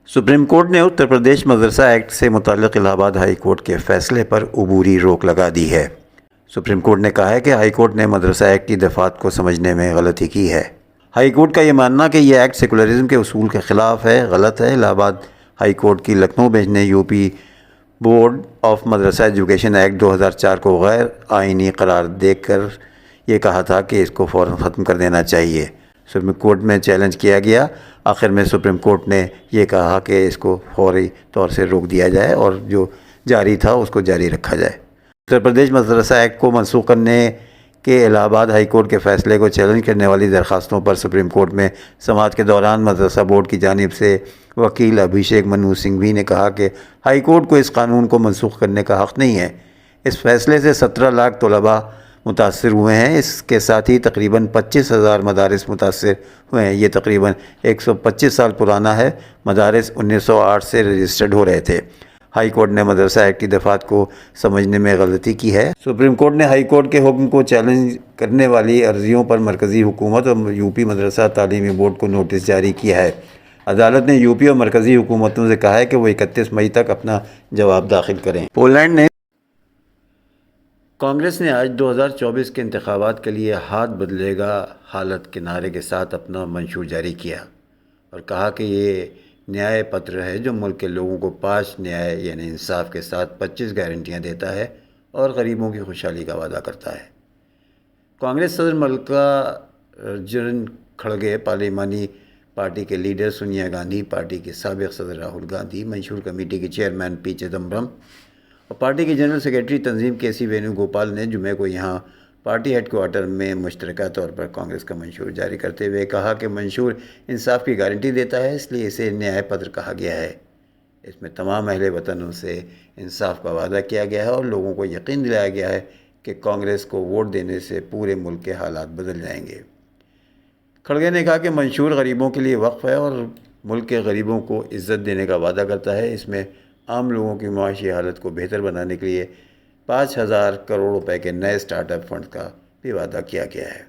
Supreme court نے اتر پردیش مدرسہ act سے متعلق الہ آباد ہائی کورٹ کے فیصلے پر عبوری روک لگا دی ہے۔ سپریم کورٹ نے کہا ہے کہ ہائی کورٹ نے مدرسہ ایکٹ کی دفعات کو سمجھنے میں غلطی کی ہے۔ ہائی کورٹ کا یہ ماننا کہ یہ ایکٹ سیکولرزم کے اصول کے خلاف ہے، غلط ہے۔ الہ آباد ہائی کورٹ کی لکھنؤ بینچ نے یو پی بورڈ آف مدرسہ ایجوکیشن ایکٹ 2004 کو غیر آئینی قرار دے کر یہ کہا تھا کہ اس کو فوراً ختم کر دینا چاہیے۔ سپریم کورٹ میں چیلنج کیا گیا، آخر میں سپریم کورٹ نے یہ کہا کہ اس کو فوری طور سے روک دیا جائے اور جو جاری تھا اس کو جاری رکھا جائے۔ اتر پردیش مدرسہ ایکٹ کو منسوخ کرنے کے الہ آباد ہائی کورٹ کے فیصلے کو چیلنج کرنے والی درخواستوں پر سپریم کورٹ میں سماعت کے دوران مدرسہ بورڈ کی جانب سے وکیل ابھیشیک منو سنگھوی نے کہا کہ ہائی کورٹ کو اس قانون کو منسوخ کرنے کا حق نہیں ہے۔ اس فیصلے سے 17 لاکھ طلباء متاثر ہوئے ہیں، اس کے ساتھ ہی تقریباً 25,000 مدارس متاثر ہوئے ہیں۔ یہ تقریباً 125 سال پرانا ہے۔ مدارس 1908 سے رجسٹرڈ ہو رہے تھے۔ ہائی کورٹ نے مدرسہ ایکٹ کی دفعات کو سمجھنے میں غلطی کی ہے۔ سپریم کورٹ نے ہائی کورٹ کے حکم کو چیلنج کرنے والی عرضیوں پر مرکزی حکومت اور یو پی مدرسہ تعلیمی بورڈ کو نوٹس جاری کیا ہے۔ عدالت نے یو پی اور مرکزی حکومتوں سے کہا ہے کہ وہ 31 مئی تک اپنا جواب داخل کریں۔ کانگریس نے آج 2024 کے انتخابات کے لیے ہاتھ بدلے گا حالت کے نعرے کے ساتھ اپنا منشور جاری کیا اور کہا کہ یہ نیائے پتر ہے جو ملک کے لوگوں کو 5 نیائے یعنی انصاف کے ساتھ 25 گارنٹیاں دیتا ہے اور غریبوں کی خوشحالی کا وعدہ کرتا ہے۔ کانگریس صدر ملکارجن کھڑگے، پارلیمانی پارٹی کے لیڈر سونیا گاندھی، پارٹی کے سابق صدر راہل گاندھی، منشور کمیٹی کے چیئرمین پی چدمبرم اور پارٹی کے جنرل سیکرٹری تنظیم کے سی وینو گوپال نے جمعے کو یہاں پارٹی ہیڈ کوارٹر میں مشترکہ طور پر کانگریس کا منشور جاری کرتے ہوئے کہا کہ منشور انصاف کی گارنٹی دیتا ہے، اس لیے اسے نیائے پتر کہا گیا ہے۔ اس میں تمام اہل وطنوں سے انصاف کا وعدہ کیا گیا ہے اور لوگوں کو یقین دلایا گیا ہے کہ کانگریس کو ووٹ دینے سے پورے ملک کے حالات بدل جائیں گے۔ کھڑگے نے کہا کہ منشور غریبوں کے لیے وقف ہے اور ملک کے غریبوں کو عزت دینے کا وعدہ کرتا ہے۔ اس میں عام لوگوں کی معاشی حالت کو بہتر بنانے کے لیے 5,000 کروڑ روپے کے نئے سٹارٹ اپ فنڈ کا بھی وعدہ کیا گیا ہے۔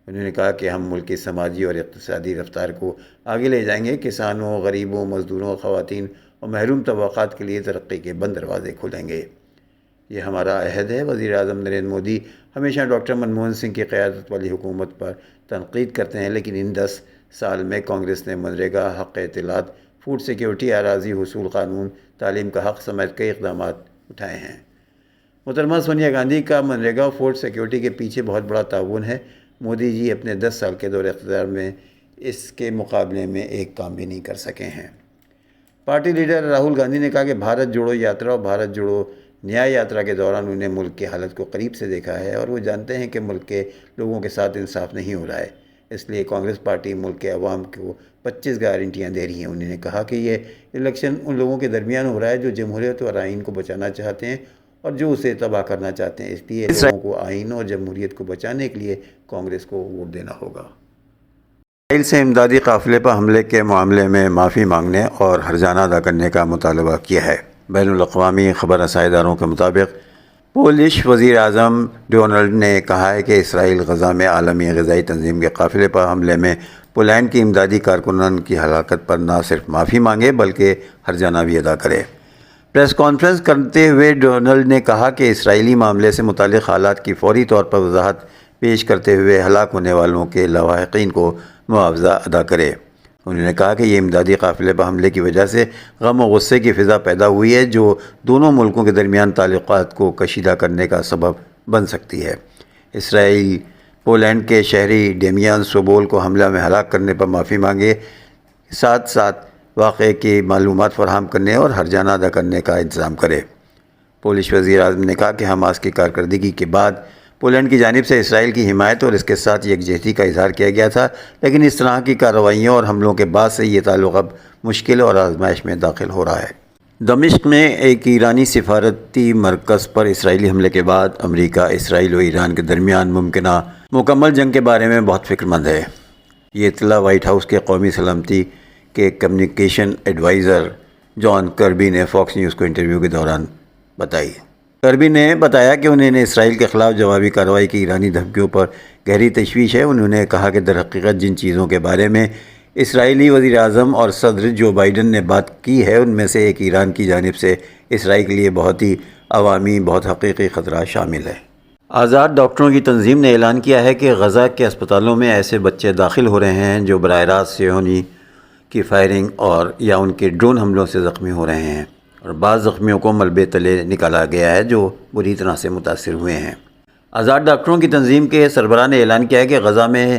انہوں نے کہا کہ ہم ملک کی سماجی اور اقتصادی رفتار کو آگے لے جائیں گے، کسانوں، غریبوں، مزدوروں، خواتین اور محروم طبقات کے لیے ترقی کے بند دروازے کھولیں گے۔ یہ ہمارا عہد ہے۔ وزیر اعظم نریندر مودی ہمیشہ ڈاکٹر منموہن سنگھ کی قیادت والی حکومت پر تنقید کرتے ہیں، لیکن ان 10 سال میں کانگریس نے منریگا، حق اطلاعات، فوڈ سیکیورٹی، اراضی حصول قانون، تعلیم کا حق سمیت کئی اقدامات اٹھائے ہیں۔ محترمہ سونیا گاندھی کا منریگا اور فوڈ سیکیورٹی کے پیچھے بہت بڑا تعاون ہے۔ مودی جی اپنے 10 سال کے دور اقتدار میں اس کے مقابلے میں ایک کام بھی نہیں کر سکے ہیں۔ پارٹی لیڈر راہل گاندھی نے کہا کہ بھارت جوڑو یاترا اور بھارت جوڑو نیائے یاترا کے دوران انہیں ملک کی حالت کو قریب سے دیکھا ہے اور وہ جانتے ہیں کہ ملک کے لوگوں کے ساتھ انصاف نہیں ہو رہا ہے، اس لیے کانگریس پارٹی ملک کے عوام کو 25 گارنٹیاں دے رہی ہیں۔ انہوں نے کہا کہ یہ الیکشن ان لوگوں کے درمیان ہو رہا ہے جو جمہوریت اور آئین کو بچانا چاہتے ہیں اور جو اسے تباہ کرنا چاہتے ہیں، اس لیے لوگوں کو آئین اور جمہوریت کو بچانے کے لیے کانگریس کو ووٹ دینا ہوگا۔ اسرائیل سے امدادی قافلے پر حملے کے معاملے میں معافی مانگنے اور ہرجانہ ادا کرنے کا مطالبہ کیا ہے۔ بین الاقوامی خبر رساں اداروں کے مطابق پولش وزیر اعظم ڈونلڈ نے کہا ہے کہ اسرائیل غزہ میں عالمی غذائی تنظیم کے قافلے پر حملے میں پولینڈ کی امدادی کارکنان کی ہلاکت پر نہ صرف معافی مانگے بلکہ ہرجانہ بھی ادا کرے۔ پریس کانفرنس کرتے ہوئے ڈونلڈ نے کہا کہ اسرائیلی معاملے سے متعلق حالات کی فوری طور پر وضاحت پیش کرتے ہوئے ہلاک ہونے والوں کے لاحقین کو معاوضہ ادا کرے۔ انہوں نے کہا کہ یہ امدادی قافلے پر حملے کی وجہ سے غم و غصے کی فضا پیدا ہوئی ہے جو دونوں ملکوں کے درمیان تعلقات کو کشیدہ کرنے کا سبب بن سکتی ہے۔ اسرائیل پولینڈ کے شہری ڈیمیان سوبول کو حملہ میں ہلاک کرنے پر معافی مانگے، ساتھ ساتھ واقعے کی معلومات فراہم کرنے اور ہرجانہ ادا کرنے کا انتظام کرے۔ پولش وزیر اعظم نے کہا کہ حماس کی کارکردگی کے بعد پولینڈ کی جانب سے اسرائیل کی حمایت اور اس کے ساتھ یکجہتی کا اظہار کیا گیا تھا، لیکن اس طرح کی کارروائیوں اور حملوں کے بعد سے یہ تعلق اب مشکل اور آزمائش میں داخل ہو رہا ہے۔ دمشق میں ایک ایرانی سفارتی مرکز پر اسرائیلی حملے کے بعد امریکہ، اسرائیل و ایران کے درمیان ممکنہ مکمل جنگ کے بارے میں بہت فکر مند ہے۔ یہ اطلاع وائٹ ہاؤس کے قومی سلامتی کے کمیونیکیشن ایڈوائزر جان کربی نے فاکس نیوز کو انٹرویو کے دوران بتائی۔ کربی نے بتایا کہ انہیں اسرائیل کے خلاف جوابی کارروائی کی ایرانی دھمکیوں پر گہری تشویش ہے۔ انہوں نے کہا کہ در حقیقت جن چیزوں کے بارے میں اسرائیلی وزیر اعظم اور صدر جو بائیڈن نے بات کی ہے ان میں سے ایک ایران کی جانب سے اسرائیل کے لیے بہت ہی عوامی بہت حقیقی خطرہ شامل ہے۔ آزاد ڈاکٹروں کی تنظیم نے اعلان کیا ہے کہ غزہ کے اسپتالوں میں ایسے بچے داخل ہو رہے ہیں جو براہ راست صہیونی کی فائرنگ اور یا ان کے ڈرون حملوں سے زخمی ہو رہے ہیں، اور بعض زخمیوں کو ملبے تلے نکالا گیا ہے جو بری طرح سے متاثر ہوئے ہیں۔ آزاد ڈاکٹروں کی تنظیم کے سربراہ نے اعلان کیا ہے کہ غزہ میں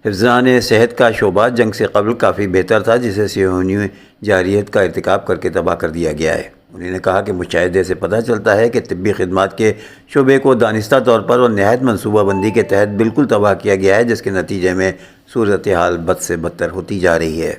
حفظان صحت کا شعبہ جنگ سے قبل کافی بہتر تھا، جسے صہیونی جارحیت کا ارتکاب کر کے تباہ کر دیا گیا ہے۔ انہوں نے کہا کہ مشاہدے سے پتہ چلتا ہے کہ طبی خدمات کے شعبے کو دانستہ طور پر اور نہایت منصوبہ بندی کے تحت بالکل تباہ کیا گیا ہے، جس کے نتیجے میں صورتحال بد سے بدتر ہوتی جا رہی ہے۔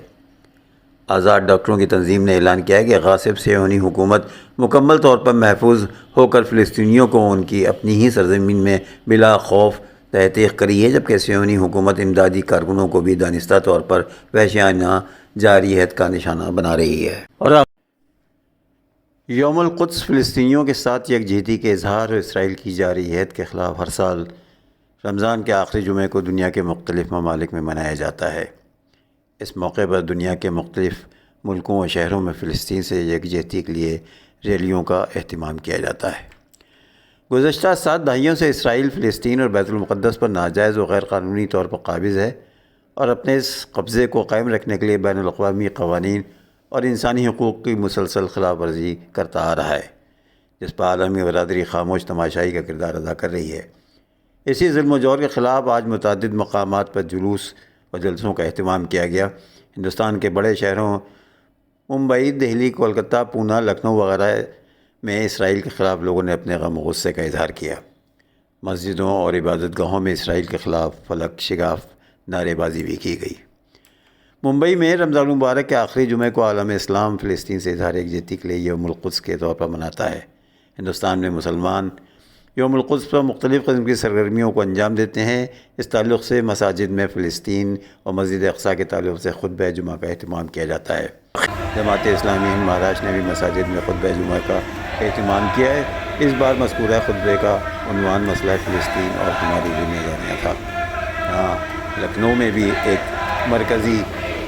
آزاد ڈاکٹروں کی تنظیم نے اعلان کیا ہے کہ غاصب صہیونی حکومت مکمل طور پر محفوظ ہو کر فلسطینیوں کو ان کی اپنی ہی سرزمین میں بلا خوف تحقیق کری ہے، جبکہ صہیونی حکومت امدادی کارکنوں کو بھی دانستہ طور پر وحشیانہ جارحیت کا نشانہ بنا رہی ہے۔ اور یوم القدس فلسطینیوں کے ساتھ یکجہتی کے اظہار اور اسرائیل کی جارحیت کے خلاف ہر سال رمضان کے آخری جمعے کو دنیا کے مختلف ممالک میں منایا جاتا ہے۔ اس موقع پر دنیا کے مختلف ملکوں اور شہروں میں فلسطین سے یکجہتی کے لیے ریلیوں کا اہتمام کیا جاتا ہے۔ گزشتہ 7 دہائیوں سے اسرائیل فلسطین اور بیت المقدس پر ناجائز و غیر قانونی طور پر قابض ہے اور اپنے اس قبضے کو قائم رکھنے کے لیے بین الاقوامی قوانین اور انسانی حقوق کی مسلسل خلاف ورزی کرتا آ رہا ہے، جس پر عالمی برادری خاموش تماشائی کا کردار ادا کر رہی ہے۔ اسی ظلم و جور کے خلاف آج متعدد مقامات پر جلوس اور جلسوں کا اہتمام کیا گیا۔ ہندوستان کے بڑے شہروں ممبئی، دہلی، کولکتہ، پونا، لکھنؤ وغیرہ میں اسرائیل کے خلاف لوگوں نے اپنے غم و غصے کا اظہار کیا۔ مسجدوں اور عبادت گاہوں میں اسرائیل کے خلاف فلک شگاف نعرے بازی بھی کی گئی۔ ممبئی میں رمضان المبارک کے آخری جمعے کو عالم اسلام فلسطین سے اظہار یکجہتی کے لیے یوم القدس کے طور پر مناتا ہے۔ ہندوستان میں مسلمان یوم القدس پر مختلف قسم کی سرگرمیوں کو انجام دیتے ہیں۔ اس تعلق سے مساجد میں فلسطین اور مسجد اقصیٰ کے تعلق سے خطبہ جمعہ کا اہتمام کیا جاتا ہے۔ جماعت اسلامی ہند مہاراشٹر نے بھی مساجد میں خطبہ جمعہ کا اہتمام کیا ہے۔ اس بار مذکورہ خطبے کا عنوان مسئلہ فلسطین اور ہماری ذمہ داریاں تھا۔ یہاں لکھنؤ میں بھی ایک مرکزی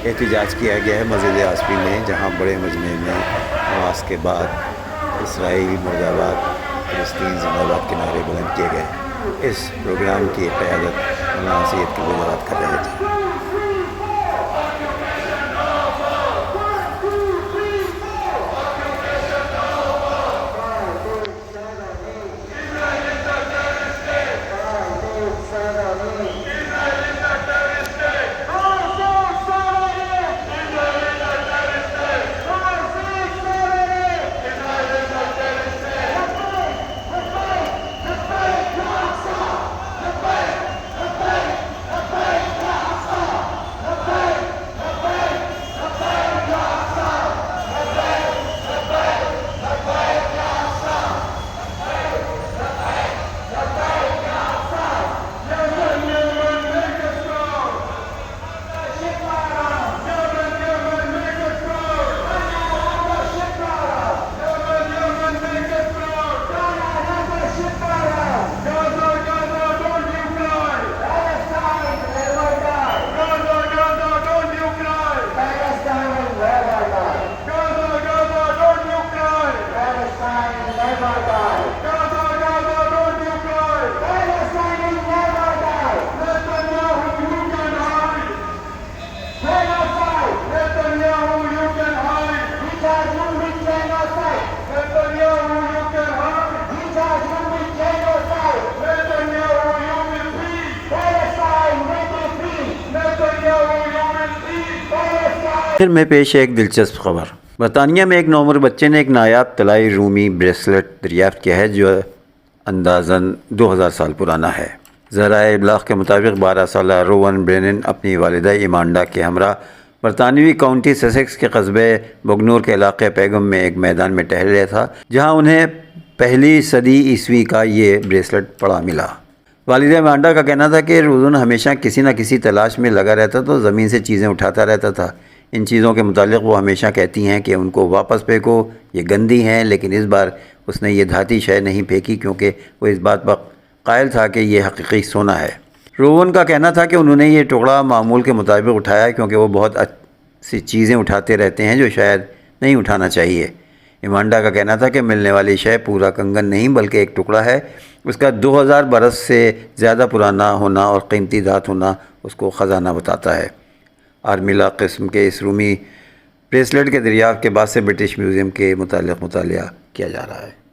احتجاج کیا گیا ہے مسجد آصفی میں، جہاں بڑے مجمع میں نماز کے بعد اسرائیل مرد آباد، فلسطین زندہ باد کے نعرے بلند کیے گئے۔ اس پروگرام کی قیادت مولانا سید کی وزارت کر رہے تھے۔ آخر میں پیش ہے ایک دلچسپ خبر۔ برطانیہ میں ایک نوعمر بچے نے ایک نایاب طلائی رومی بریسلٹ دریافت کیا ہے جو اندازاً 2000 سال پرانا ہے۔ ذرائع ابلاغ کے مطابق 12 سالہ روون برینن اپنی والدہ ایمانڈا کے ہمراہ برطانوی کاؤنٹی سسیکس کے قصبے بگنور کے علاقے پیگم میں ایک میدان میں ٹہل رہا تھا، جہاں انہیں پہلی صدی عیسوی کا یہ بریسلٹ پڑا ملا۔ والدہ ایمانڈا کا کہنا تھا کہ روون ہمیشہ کسی نہ کسی تلاش میں لگا رہتا تو زمین سے چیزیں اٹھاتا رہتا تھا۔ ان چیزوں کے متعلق وہ ہمیشہ کہتی ہیں کہ ان کو واپس پھینکو، یہ گندی ہیں، لیکن اس بار اس نے یہ دھاتی شے نہیں پھینکی کیونکہ وہ اس بات پر قائل تھا کہ یہ حقیقی سونا ہے۔ روون کا کہنا تھا کہ انہوں نے یہ ٹکڑا معمول کے مطابق اٹھایا کیونکہ وہ بہت سی چیزیں اٹھاتے رہتے ہیں جو شاید نہیں اٹھانا چاہیے۔ ایمانڈا کا کہنا تھا کہ ملنے والی شے پورا کنگن نہیں بلکہ ایک ٹکڑا ہے، اس کا 2000 برس سے زیادہ پرانا ہونا اور قیمتی دھات ہونا اس کو خزانہ بتاتا ہے۔ آرمیلا قسم کے اس رومی بریسلیٹ کے دریافت کے بعد سے برٹش میوزیم کے متعلق مطالعہ کیا جا رہا ہے۔